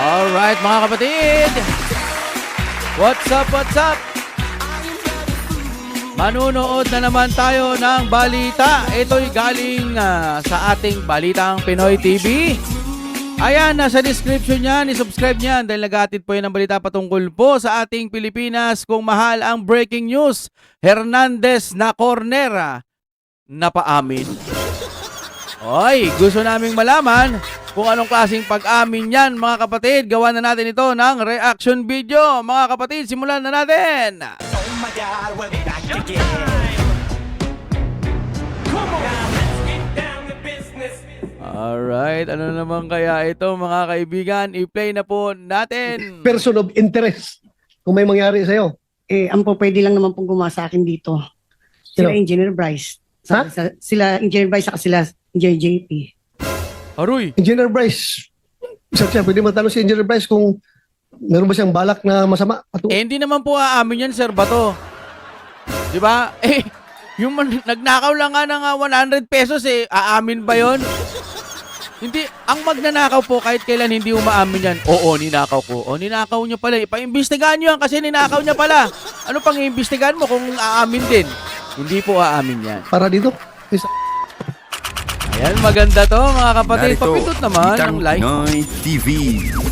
Alright mga kapatid, what's up, what's up? Manunood na naman tayo ng balita. Ito'y galing sa ating Balitang Pinoy TV. Ayan, nasa description niyan, i-subscribe niyan dahil nag-aatid po yan ng balita patungkol po sa ating Pilipinas kung mahal ang breaking news. Hernandez na corner na paamin. Oy, gusto naming malaman kung anong klaseng pag-amin yan mga kapatid. Gawa na natin ito ng reaction video. Mga kapatid, simulan na natin. Oh my God, we're back again. Come on, let's get down to business. Alright, ano naman kaya ito mga kaibigan? I-play na po natin. Person of interest kung may mangyari sa'yo. Ang po pwede lang naman pong gumawa sa akin dito. Sila Sino? Engineer Bryce. Ha? Sila Engineer Bryce at sila Engineer JP. Aroy, Engineer Bryce. Sir, pwede matanong si Engineer Bryce kung meron ba siyang balak na masama? hindi naman po aamin yan, Sir Bato. Di ba? Yung nagnakaw lang nga ng 100 pesos aamin ba yon? Hindi, ang magnanakaw po kahit kailan hindi umaamin yan. Oo, ninakaw ko. O, ninakaw niya pala. Ipa-imbestigahan niyo yan kasi ninakaw niya pala. Ano pang iimbestigahan mo kung aamin din? Hindi po aamin yan. Para dito? Ayan, maganda to mga kapatid. Narito, Papindot naman ng like. Pinoy TV.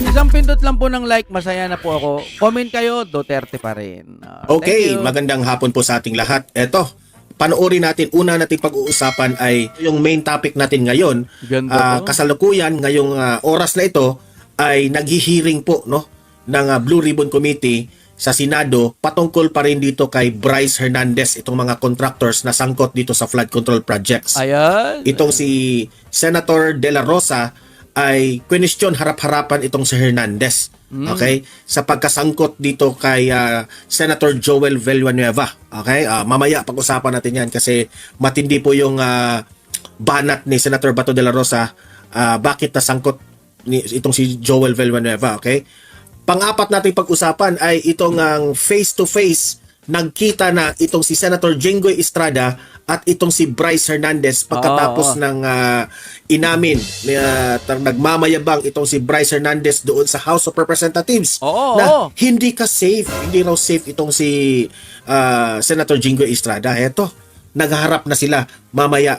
Isang pindot lang po ng like, masaya na po ako. Comment kayo, Duterte pa rin. Okay, Thank you. magandang hapon po sa ating lahat. Eto, panoorin natin, una nating pag-uusapan ay yung main topic natin ngayon. Ganda to. Kasalukuyan, ngayong oras na ito ay naghihiring po no, ng Blue Ribbon Committee sa Senado patungkol pa rin dito kay Bryce Hernandez, itong mga contractors na sangkot dito sa flood control projects. Ayan. Itong si Senator De La Rosa ay question harap-harapan itong si Hernandez. Okay? Sa pagkasangkot dito kay Senator Joel Villanueva. Okay? Mamaya pag-usapan natin yan kasi matindi po yung banat ni Senator Bato de la Rosa. Bakit nasangkot itong si Joel Villanueva. Okay? Pang-apat nating pag-usapan ay itong face-to-face nagkita na itong si Senator Jinggoy Estrada at itong si Bryce Hernandez pagkatapos ng inamin nagmamayabang itong si Bryce Hernandez doon sa House of Representatives na hindi ka safe, hindi raw safe itong si Senator Jinggoy Estrada. Eto, naghaharap na sila mamaya.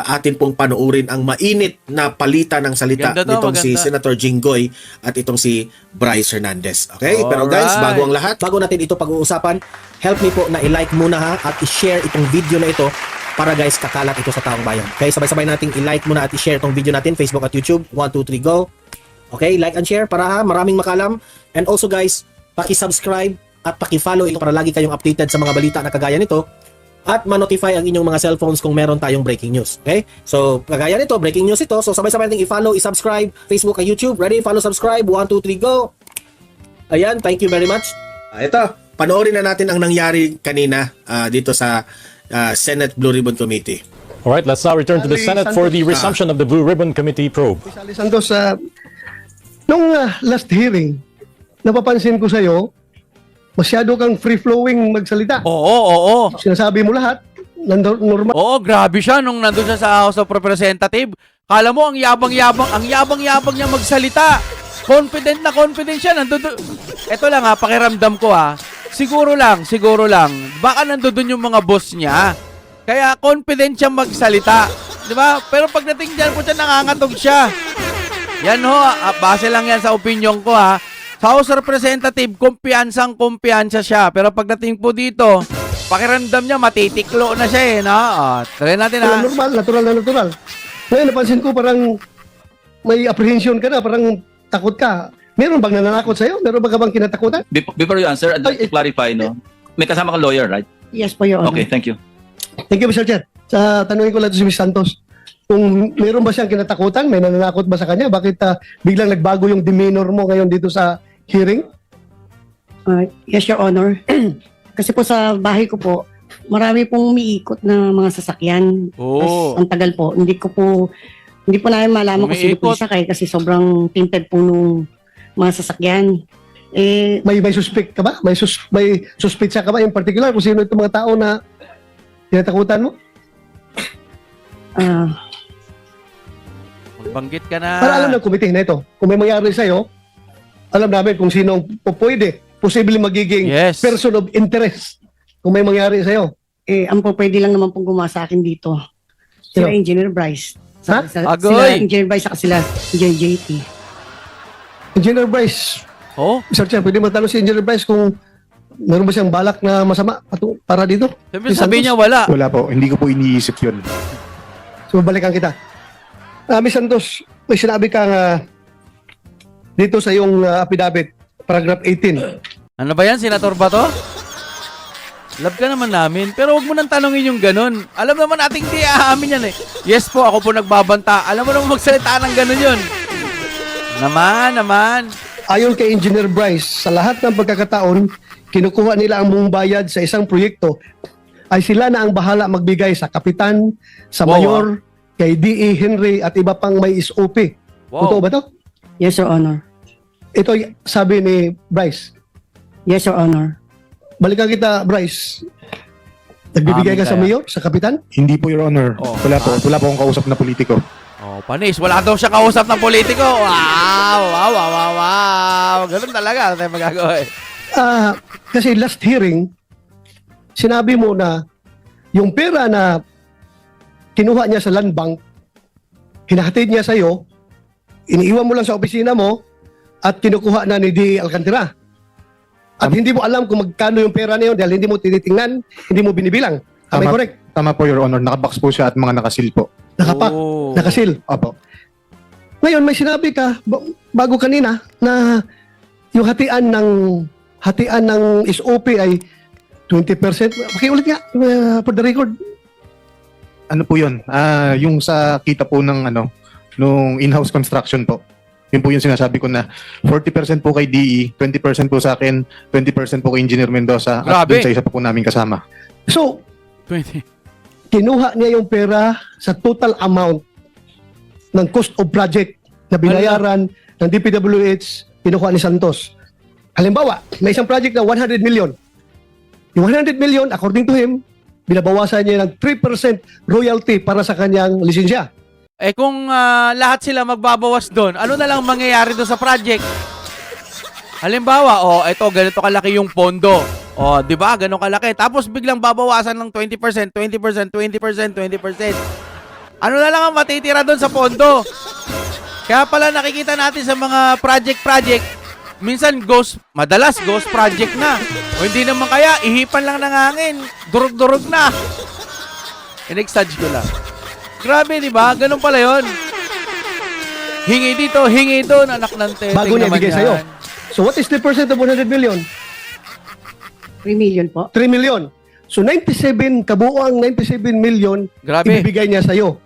Atin pong panoorin ang mainit na palitan ng salita nitong si Senator Jinggoy at itong si Bryce Hernandez. Okay? Alright. Pero guys, bago ang lahat, Bago natin ito pag-uusapan, help me po na i-like muna ha at i-share itong video na ito para guys kakalat ito sa taong bayan. Okay, sabay-sabay nating i-like muna at i-share itong video natin, Facebook at YouTube. 1, 2, 3, go! Okay, like and share para maraming makalam. And also guys, paki-subscribe at paki-follow ito para lagi kayong updated sa mga balita na kagaya nito at ma-notify ang inyong mga cellphones kung meron tayong breaking news. Okay? So, kagaya nito, breaking news ito. So, sabay-sabay nating i-follow, i-subscribe, Facebook at YouTube. Ready? Follow, subscribe. 1, 2, 3, go! Ayan, thank you very much. ito, panoorin na natin ang nangyari kanina dito sa Senate Blue Ribbon Committee. All right, let's now return to the Ali Senate for the Santos. resumption of the Blue Ribbon Committee probe. Sali Santos, nung last hearing, napapansin ko sa'yo, masyado kang free-flowing magsalita. Oo. Sinasabi mo lahat, normal. Oo, grabe siya nung nandun siya sa House of Representative. Kala mo, ang yabang-yabang niya magsalita. Confident siya. Ito lang pakiramdam ko Siguro lang. Baka nandun yung mga boss niya. Kaya confident siya magsalita. Di ba? Pero pagdating dyan po siya, nangangatog siya. Yan base lang yan sa opinion ko Sa House of Representative, kumpiyansa siya. Pero pagdating po dito, pakiramdam niya, matitiklo na siya try natin Natural na natural. Ngayon, napansin ko parang may apprehension ka na, parang takot ka. Meron bang nananakot sa'yo? Meron bang ka bang kinatakutan? Before you answer, I'd like to clarify, no? May kasama kang lawyer, right? Yes po, Your Honor. Okay, thank you. Thank you, Mr. Chair. Sa tanungin ko lang ito si Ms. Santos, kung meron ba siyang kinatakutan, may nananakot ba sa kanya? Bakit biglang nagbago yung demeanor mo ngayon dito sa hearing? Yes, Your Honor. Kasi po sa bahay ko po, marami pong umiikot na mga sasakyan. Oo. Ang tagal po. Hindi po namin malaman kung sino po Umiikot. sakay kasi sobrang tinted po nung mga sasakyan. May suspect ka ba? May suspitsa ka ba in particular kung sino itong mga tao na kinatakutan mo? Magbanggit ka na. Para alam ng komite na ito, kung may mangyari sa'yo, alam namin kung sino pwede, posible magiging Yes. person of interest kung may mangyari sa'yo. Ang po pwede lang naman pong gumawa sa akin dito, sila Sino? Engineer Bryce. Ha? Agoy! Sila Engineer Bryce at sila Engineer JT. Engineer Bryce, Oh, Mr. Chair, pwede matanong si Engineer Bryce kung meron ba siyang balak na masama para dito? siyempre Si sabihin niya Santos? wala. Wala po, hindi ko po iniisip yun. So, balikan kita. Ms. Santos, may sinabi kang dito sa iyong affidavit, paragraph 18. Ano ba yan? Senator ba to? Love ka naman namin. Pero huwag mo nang tanongin yung ganun. Alam naman nating di aamin yan eh. Yes po, ako po nagbabanta. Alam mo naman magsalita ng ganun yun. Naman. Ayon kay Engineer Bryce, sa lahat ng pagkakataon, kinukuha nila ang buong bayad sa isang proyekto ay sila na ang bahala magbigay sa kapitan, sa Wow, mayor, kay D.E. Henry at iba pang may SOP. Wow. Totoo ba to? Yes, Your Honor. Ito sabi ni Bryce. Yes, Your Honor. Balikan kita, Bryce. Nagbibigay Amin ka sa kaya. mayor, sa kapitan? Hindi po, Your Honor. Oh. Wala po akong kausap na politiko. Oh, panis. Wala daw siya kausap ng politiko. Wow. Ganun talaga. Ano tayo magagawa eh. Kasi last hearing, sinabi mo na yung pera na kinuha niya sa land bank, hinahatid niya sa'yo, iniiwan mo lang sa opisina mo, at kinukuha na ni D. Alcantara. At hindi mo alam kung magkano yung pera na yun dahil hindi mo tinitingnan, hindi mo binibilang. Am I correct? Tama po, Your Honor. Nakabox po siya at mga nakasil po. Nakapak, Oh. nakasil. Opo. Ngayon, may sinabi ka, bago kanina, na yung hatian ng SOP ay 20%. Pakiulit nga, for the record. Ano po yun? Yung sa kita po ng nung in-house construction po. Yun po yung sinasabi ko na 40% po kay DE, 20% po sa akin, 20% po kay Engineer Mendoza, at Grabe. dun sa isa pa po namin kasama. So, 20. kinuha niya yung pera sa total amount ng cost of project na binayaran ng DPWH, kinuha ni Santos. Halimbawa, may isang project na 100 million. Yung 100 million, according to him, binabawasan niya ng 3% royalty para sa kanyang lisensya. Eh kung lahat sila magbabawas doon, ano na lang mangyayari doon sa project? Halimbawa, eto ganito kalaki yung pondo. Di ba? Ganun kalaki. Tapos biglang babawasan ng 20%. Ano na lang ang matitira doon sa pondo? Kaya pala nakikita natin sa mga project, minsan madalas ghost project na. O hindi naman kaya, ihipan lang ng hangin. Durog-durog na. In-exage ko lang. Grabe, di ba? Ganun pala yon. Hingi dito, hingi doon, anak ng teteng Bago niya naman ibigay yan. sa'yo. So what is 3% of 100 million? 3 million po. 3 million. So 97, kabuoang 97 million, Grabe. ibibigay niya sa'yo.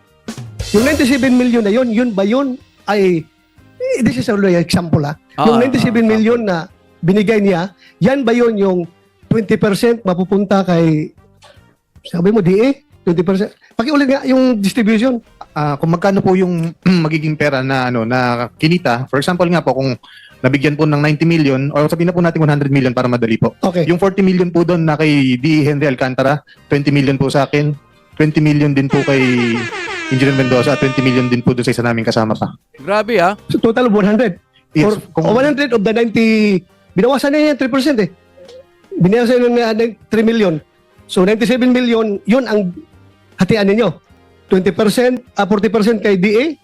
Yung 97 million na yun ba yun ay, this is only an example yung 97 million na binigay niya, yan ba yun yung 20% mapupunta kay, sabi mo, DA? 20%? Pakiulit nga yung distribution. Kung magkano po yung magiging pera na na kinita, for example nga po kung nabigyan po ng 90 million or sabihin na po natin 100 million para madali po. Okay. Yung 40 million po doon na kay D. Henry Alcantara, 20 million po sa akin, 20 million din po kay Engineer Mendoza, at 20 million din po doon sa isa namin kasama pa. Grabe ah. So total of 100. Yes, Or 100 of the 90, binawasan na yan 3% eh. Binawasan na 3 million. So 97 million, yun ang hatian ninyo. 20%, 40% kay DA.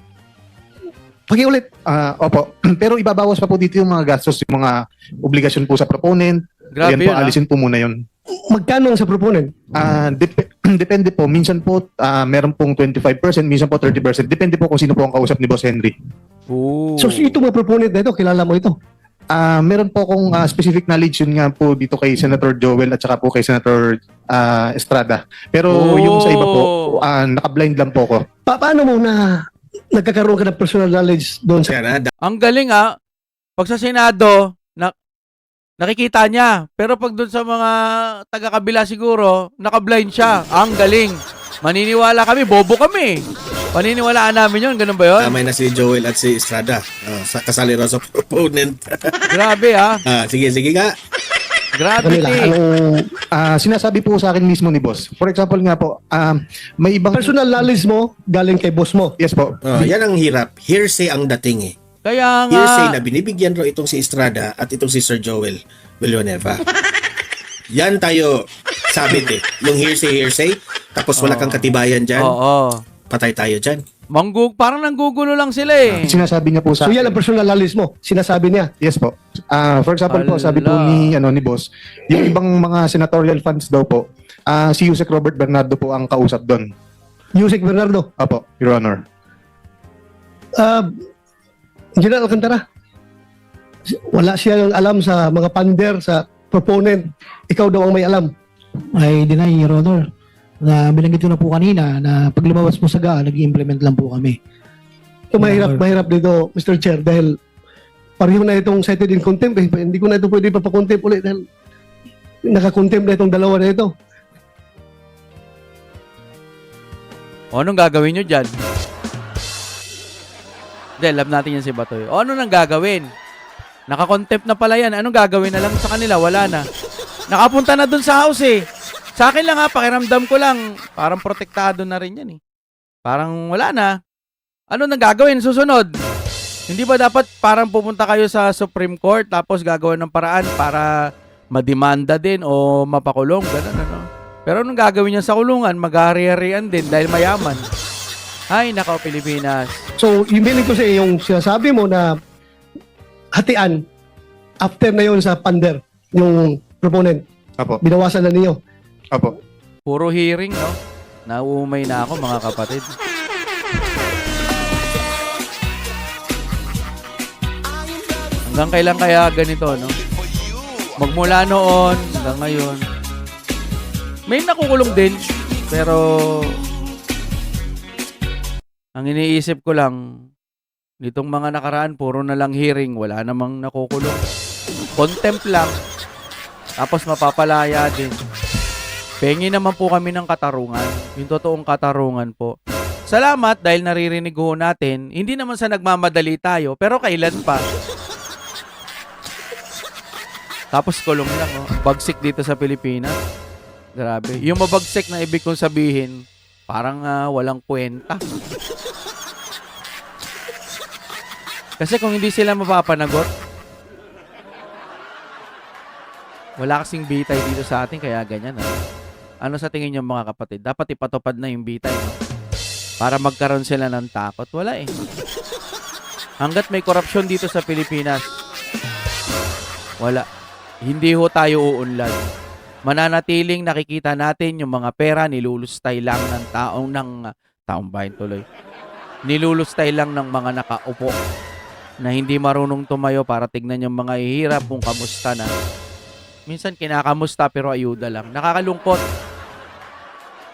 Pakiulit. Opo. Pero ibabawas pa po dito yung mga gastos, yung mga obligasyon po sa proponent. Grabe Yan po, yun, alisin po muna yun. Magkano ang sa proponent? Depende po. Minsan po, meron pong 25%, minsan po 30%. Depende po kung sino po ang kausap ni Boss Henry. Oh. So ito mga proponent na ito, kilala mo ito. Meron po akong specific knowledge yun nga po dito kay Senator Joel at saka po kay Senator Estrada. Pero yung sa iba po, naka-blind lang po ako. Paano mo na nagkakaroon ka ng personal knowledge doon sa... Kaya na, Ang galing ah. Pag sa Senado, nakikita niya. Pero pag doon sa mga taga-kabila siguro, naka-blind siya. Ang galing. Maniniwala kami, bobo kami. Paniniwalaan namin yun, ganun ba yun? tamay na si Joel at si Estrada. Kasali raw sa proponent. Grabe ah. Sige nga. Gravity. Sinasabi po sa akin mismo ni Boss. For example nga po, may ibang... Personal knowledge mo galing kay boss mo. Yes po. Yan ang hirap. Hearsay ang dating eh. Kaya nga, Hearsay na binibigyan raw itong si Estrada at itong si Sir Joel Villanueva. Yan tayo sabit eh. Yung hearsay, tapos wala kang katibayan dyan, oo. patay tayo dyan. Parang nanggugulo lang sila eh. Sinasabi niya po sa So yan ang personal knowledge mo. Sinasabi niya. Yes po. For example po, sabi po Ala. ni boss, yung ibang mga senatorial funds daw po, si Yusek Robert Bernardo po ang kausap doon. Yusek Bernardo. Opo, Your Honor. Engineer Alcantara. Wala siyang alam sa mga pander, sa proponent. Ikaw daw ang may alam. I deny, Your Honor, na binanggit ko na po kanina na pag lumabas po sa GA, nag-implement lang po kami. So, mahirap dito, Mr. Chair, dahil pareho na itong cited in contempt. Hindi ko na ito pwede papakontempt ulit dahil nakakontempt na itong dalawa na ito. O, anong gagawin nyo dyan? Hindi, love natin yan si Batoy. O, ano nang gagawin? Nakakontempt na pala yan. Anong gagawin na lang sa kanila? Wala na. Nakapunta na dun sa house eh. Sa akin lang ha, pakiramdam ko lang. Parang protektado na rin yan eh. Parang wala na. Ano nang gagawin? Susunod. Hindi ba dapat parang pupunta kayo sa Supreme Court tapos gagawin ng paraan para mademanda din o mapakulong? Ganun ano. Pero anong gagawin niya sa kulungan? Mag-ahari-harian din dahil mayaman. Ay, nakaw Pilipinas. So, yung meaning ko sa yung sinasabi mo na hatian after na yon sa pander, yung proponent, Opo, binawasan na niyo. opo. Puro hearing, no? Nauumay na ako, mga kapatid. Hanggang kailan kaya ganito, no? Magmula noon, hanggang ngayon. May nakukulong din, pero ang iniisip ko lang, nitong mga nakaraan, puro na lang hearing, wala namang nakukulong. Contempt lang, tapos mapapalaya din. Pengi naman po kami ng katarungan, yung totoong katarungan po. Salamat dahil naririnig ho natin, hindi naman sa nagmamadali tayo, pero kailan pa? Tapos kulong lang, oh. Bagsik dito sa Pilipinas. Grabe. Yung mabagsik na ibig kong sabihin, parang walang kwenta. Kasi kung hindi sila mapapanagot, wala kasing bitay dito sa atin, kaya ganyan. Ano sa tingin niyo mga kapatid? Dapat ipatupad na yung bitay, no? Para magkaroon sila ng takot. Wala eh. Hanggat may korupsyon dito sa Pilipinas, wala. Hindi ho tayo uunlad. Mananatiling nakikita natin yung mga pera nilulustay lang ng taong bayan tuloy. Nilulustay lang ng mga nakaupo na hindi marunong tumayo para tignan yung mga hihirap kung kamusta na. Minsan kinakamusta pero ayuda lang. Nakakalungkot.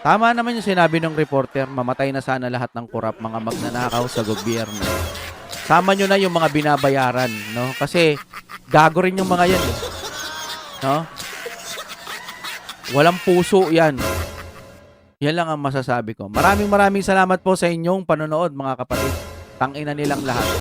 Tama naman yung sinabi ng reporter, mamatay na sana lahat ng kurap mga magnanakaw sa gobyerno. Sama nyo na yung mga binabayaran, no? Kasi gago rin yung mga yan, eh. No? Walang puso yan. Yan lang ang masasabi ko. Maraming salamat po sa inyong panonood, mga kapatid. Tangina nilang lahat.